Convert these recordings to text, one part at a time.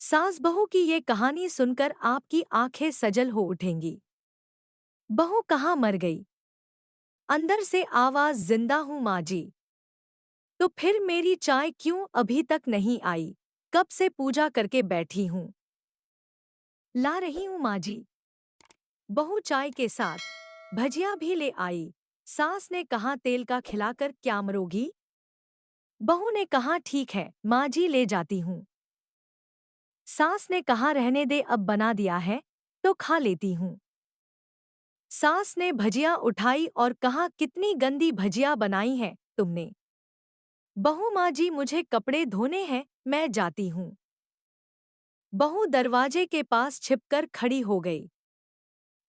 सास बहू की ये कहानी सुनकर आपकी आंखें सजल हो उठेंगी। बहू कहाँ मर गई? अंदर से आवाज, जिंदा हूं माँ जी। तो फिर मेरी चाय क्यों अभी तक नहीं आई? कब से पूजा करके बैठी हूं। ला रही हूं माँ जी। बहू चाय के साथ भजिया भी ले आई। सास ने कहा, तेल का खिलाकर क्या मरोगी? बहू ने कहा, ठीक है माँ जी, ले जाती हूँ। सास ने कहा, रहने दे, अब बना दिया है तो खा लेती हूँ। सास ने भजिया उठाई और कहा, कितनी गंदी भजिया बनाई है तुमने। बहू, माँ जी मुझे कपड़े धोने हैं, मैं जाती हूँ। बहू दरवाजे के पास छिपकर खड़ी हो गई।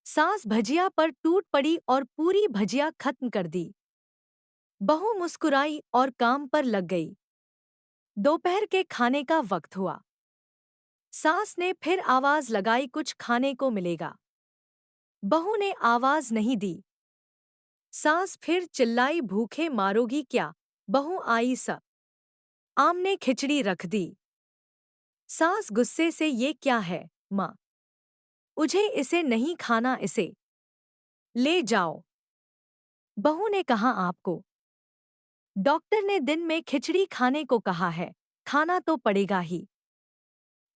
सास भजिया पर टूट पड़ी और पूरी भजिया खत्म कर दी। बहू मुस्कुराई और काम पर लग गई। दोपहर के खाने का वक्त हुआ। सास ने फिर आवाज लगाई, कुछ खाने को मिलेगा? बहू ने आवाज नहीं दी। सास फिर चिल्लाई, भूखे मारोगी क्या? बहू आई, स आम ने खिचड़ी रख दी। सास गुस्से से, ये क्या है माँ? मुझे इसे नहीं खाना, इसे ले जाओ। बहू ने कहा, आपको डॉक्टर ने दिन में खिचड़ी खाने को कहा है, खाना तो पड़ेगा ही।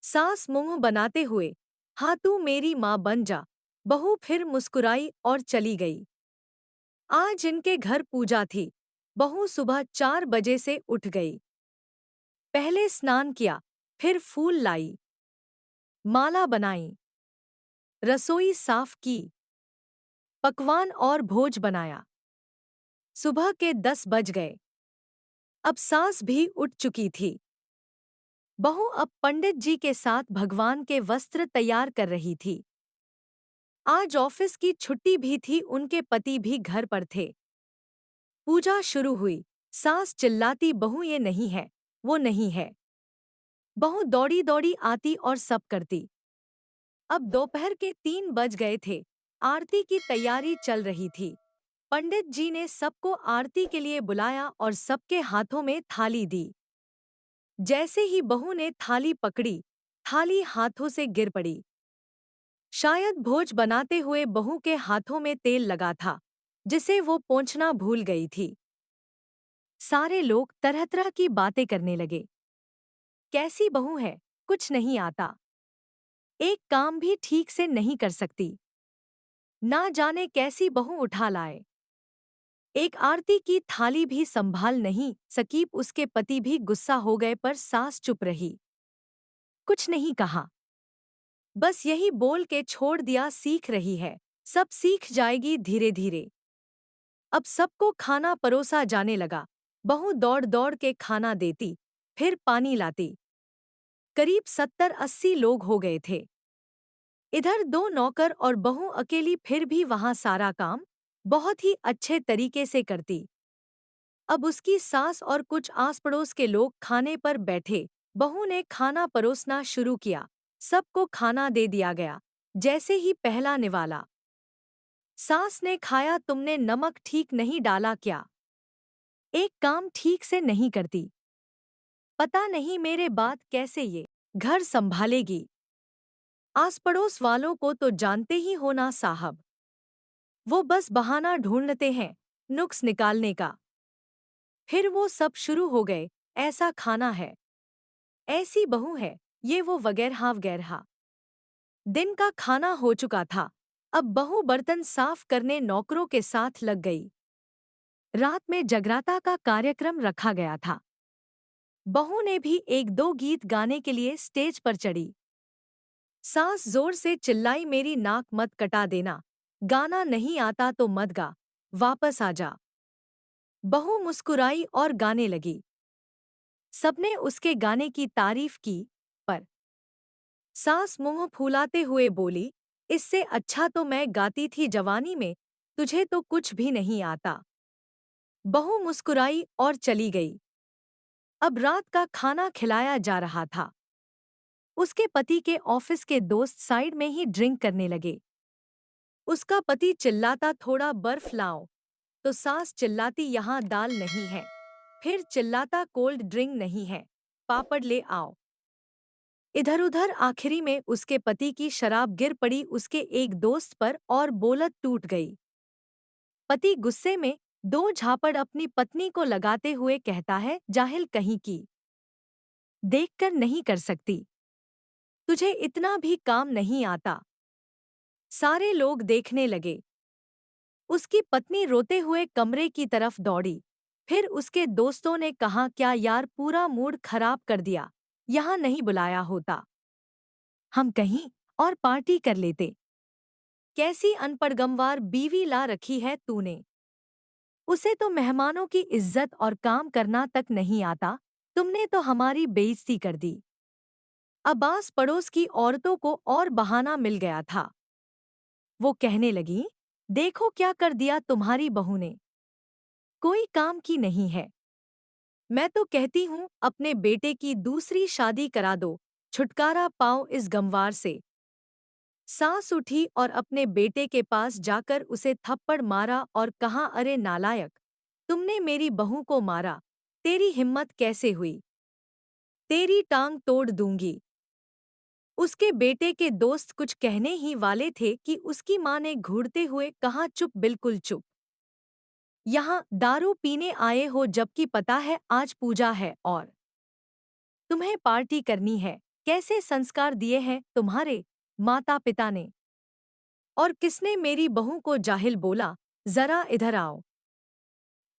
सास मुंह बनाते हुए, हाँ तू मेरी माँ बन जा। बहू फिर मुस्कुराई और चली गई। आज इनके घर पूजा थी। बहू सुबह 4 बजे से उठ गई। पहले स्नान किया, फिर फूल लाई, माला बनाई, रसोई साफ की, पकवान और भोज बनाया। सुबह के 10 बज गए। अब सास भी उठ चुकी थी। बहू अब पंडित जी के साथ भगवान के वस्त्र तैयार कर रही थी। आज ऑफिस की छुट्टी भी थी, उनके पति भी घर पर थे। पूजा शुरू हुई। सास चिल्लाती, बहू ये नहीं है, वो नहीं है। बहू दौड़ी दौड़ी आती और सब करती। अब दोपहर के 3 बज गए थे। आरती की तैयारी चल रही थी। पंडित जी ने सबको आरती के लिए बुलाया और सबके हाथों में थाली दी। जैसे ही बहू ने थाली पकड़ी, थाली हाथों से गिर पड़ी। शायद भोज बनाते हुए बहू के हाथों में तेल लगा था, जिसे वो पोंछना भूल गई थी। सारे लोग तरह तरह की बातें करने लगे। कैसी बहू है, कुछ नहीं आता, एक काम भी ठीक से नहीं कर सकती, ना जाने कैसी बहू उठा लाए। एक आरती की थाली भी संभाल नहीं सकी। उसके पति भी गुस्सा हो गए, पर सास चुप रही, कुछ नहीं कहा। बस यही बोल के छोड़ दिया, सीख रही है, सब सीख जाएगी धीरे धीरे। अब सबको खाना परोसा जाने लगा। बहू दौड़ दौड़ के खाना देती, फिर पानी लाती। करीब 70-80 लोग हो गए थे। इधर 2 नौकर और बहू अकेली, फिर भी वहां सारा काम बहुत ही अच्छे तरीके से करती। अब उसकी सास और कुछ आस पड़ोस के लोग खाने पर बैठे। बहू ने खाना परोसना शुरू किया। सबको खाना दे दिया गया। जैसे ही पहला निवाला, सास ने खाया, तुमने नमक ठीक नहीं डाला क्या? एक काम ठीक से नहीं करती, पता नहीं मेरे बाद कैसे ये घर संभालेगी। आस पड़ोस वालों को तो जानते ही हो ना साहब, वो बस बहाना ढूंढते हैं नुक्स निकालने का। फिर वो सब शुरू हो गए, ऐसा खाना है, ऐसी बहू है, ये वो वगैरह वगैरह। दिन का खाना हो चुका था। अब बहू बर्तन साफ करने नौकरों के साथ लग गई। रात में जगराता का कार्यक्रम रखा गया था। बहू ने भी 1-2 गीत गाने के लिए स्टेज पर चढ़ी। सास जोर से चिल्लाई, मेरी नाक मत कटा देना, गाना नहीं आता तो मत गा, वापस आ जा। बहू मुस्कुराई और गाने लगी। सबने उसके गाने की तारीफ की, पर सास मुंह फुलाते हुए बोली, इससे अच्छा तो मैं गाती थी जवानी में, तुझे तो कुछ भी नहीं आता। बहू मुस्कुराई और चली गई। अब रात का खाना खिलाया जा रहा था। उसके पति के ऑफिस के दोस्त साइड में ही ड्रिंक करने लगे। उसका पति चिल्लाता, थोड़ा बर्फ लाओ, तो सास चिल्लाती, यहाँ दाल नहीं है। फिर चिल्लाता, कोल्ड ड्रिंक नहीं है, पापड़ ले आओ। इधर-उधर आखिरी में उसके पति की शराब गिर पड़ी उसके एक दोस्त पर और बोलत टूट गई। पति गुस्से में दो झापड़ अपनी पत्नी को लगाते हुए कहता है, जाहिल कहीं की, देखकर नहीं कर सकती, तुझे इतना भी काम नहीं आता। सारे लोग देखने लगे। उसकी पत्नी रोते हुए कमरे की तरफ दौड़ी। फिर उसके दोस्तों ने कहा, क्या यार पूरा मूड खराब कर दिया, यहाँ नहीं बुलाया होता, हम कहीं और पार्टी कर लेते। कैसी अनपढ़ बीवी ला रखी है तूने, उसे तो मेहमानों की इज्जत और काम करना तक नहीं आता, तुमने तो हमारी बेइज्जती कर दी। अब्बास पड़ोस की औरतों को और बहाना मिल गया था। वो कहने लगी, देखो क्या कर दिया तुम्हारी बहू ने, कोई काम की नहीं है। मैं तो कहती हूँ अपने बेटे की दूसरी शादी करा दो, छुटकारा पाओ इस गंवार से। सास उठी और अपने बेटे के पास जाकर उसे थप्पड़ मारा और कहा, अरे नालायक, तुमने मेरी बहू को मारा, तेरी हिम्मत कैसे हुई, तेरी टांग तोड़ दूंगी। उसके बेटे के दोस्त कुछ कहने ही वाले थे कि उसकी माँ ने घूरते हुए कहा, चुप, बिल्कुल चुप। यहाँ दारू पीने आए हो जबकि पता है आज पूजा है और तुम्हें पार्टी करनी है। कैसे संस्कार दिए हैं तुम्हारे माता पिता ने? और किसने मेरी बहू को जाहिल बोला? जरा इधर आओ,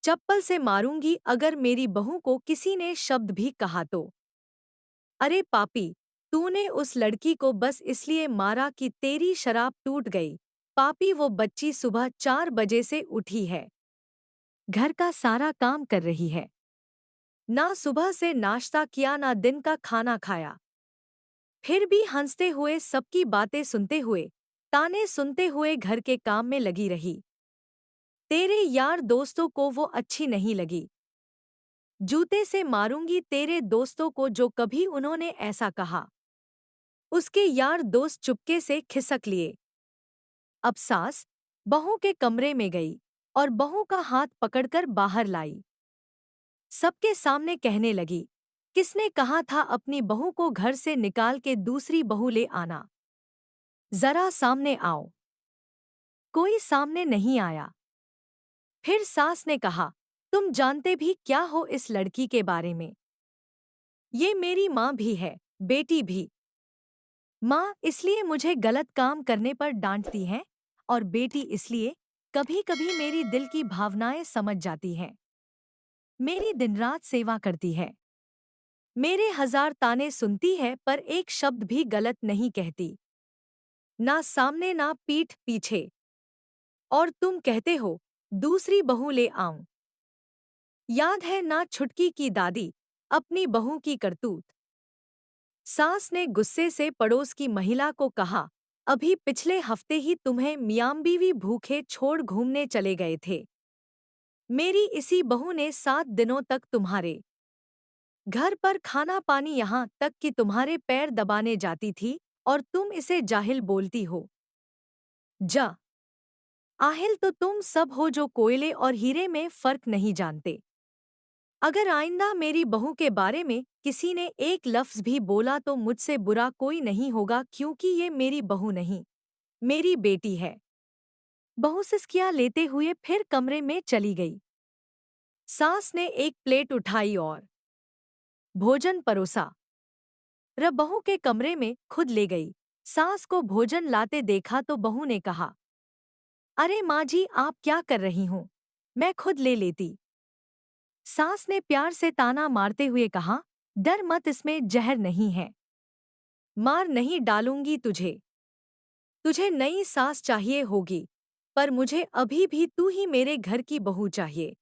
चप्पल से मारूंगी अगर मेरी बहू को किसी ने शब्द भी कहा तो। अरे पापी, तूने उस लड़की को बस इसलिए मारा कि तेरी शराब टूट गई। पापी, वो बच्ची सुबह 4 बजे से उठी है, घर का सारा काम कर रही है, ना सुबह से नाश्ता किया ना दिन का खाना खाया, फिर भी हंसते हुए सबकी बातें सुनते हुए, ताने सुनते हुए घर के काम में लगी रही। तेरे यार दोस्तों को वो अच्छी नहीं लगी। जूते से मारूंगी तेरे दोस्तों को जो कभी उन्होंने ऐसा कहा। उसके यार दोस्त चुपके से खिसक लिए। अब सास बहू के कमरे में गई और बहू का हाथ पकड़कर बाहर लाई। सबके सामने कहने लगी, किसने कहा था अपनी बहू को घर से निकाल के दूसरी बहू ले आना? जरा सामने आओ। कोई सामने नहीं आया। फिर सास ने कहा, तुम जानते भी क्या हो इस लड़की के बारे में? ये मेरी माँ भी है, बेटी भी। माँ इसलिए मुझे गलत काम करने पर डांटती है और बेटी इसलिए कभी कभी मेरी दिल की भावनाएं समझ जाती हैं। मेरी दिन रात सेवा करती है, मेरे 1000 ताने सुनती है पर एक शब्द भी गलत नहीं कहती, ना सामने ना पीठ पीछे। और तुम कहते हो दूसरी बहू ले आऊं। याद है ना छुटकी की दादी, अपनी बहू की करतूत। सास ने गुस्से से पड़ोस की महिला को कहा, अभी पिछले हफ्ते ही तुम्हें मियाँ बीवी भूखे छोड़ घूमने चले गए थे। मेरी इसी बहू ने 7 दिनों तक तुम्हारे घर पर खाना पानी, यहाँ तक कि तुम्हारे पैर दबाने जाती थी और तुम इसे जाहिल बोलती हो। जा आहिल तो तुम सब हो जो कोयले और हीरे में फर्क नहीं जानते। अगर आइंदा मेरी बहू के बारे में किसी ने एक लफ्ज भी बोला तो मुझसे बुरा कोई नहीं होगा, क्योंकि ये मेरी बहू नहीं, मेरी बेटी है। बहू सिसकियां लेते हुए फिर कमरे में चली गई। सास ने एक प्लेट उठाई और भोजन परोसा। बहू के कमरे में खुद ले गई। सास को भोजन लाते देखा तो बहू ने कहा, अरे माँ जी, आप क्या कर रही हो, मैं खुद ले लेती। सास ने प्यार से ताना मारते हुए कहा, डर मत, इसमें जहर नहीं है, मार नहीं डालूंगी तुझे। तुझे नई सास चाहिए होगी, पर मुझे अभी भी तू ही मेरे घर की बहू चाहिए।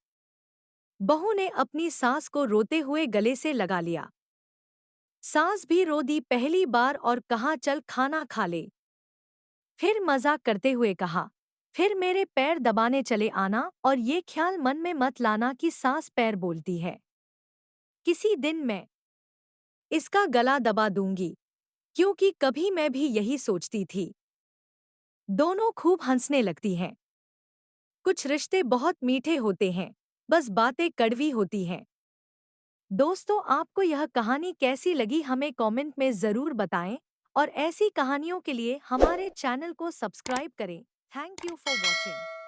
बहू ने अपनी सास को रोते हुए गले से लगा लिया। सास भी रो दी पहली बार और कहा, चल खाना खा ले। फिर मजाक करते हुए कहा, फिर मेरे पैर दबाने चले आना और ये ख्याल मन में मत लाना कि सास पैर बोलती है। किसी दिन मैं इसका गला दबा दूंगी, क्योंकि कभी मैं भी यही सोचती थी। दोनों खूब हंसने लगती हैं। कुछ रिश्ते बहुत मीठे होते हैं, बस बातें कड़वी होती हैं। दोस्तों, आपको यह कहानी कैसी लगी हमें कमेंट में ज़रूर बताएं और ऐसी कहानियों के लिए हमारे चैनल को सब्सक्राइब करें। Thank you for watching.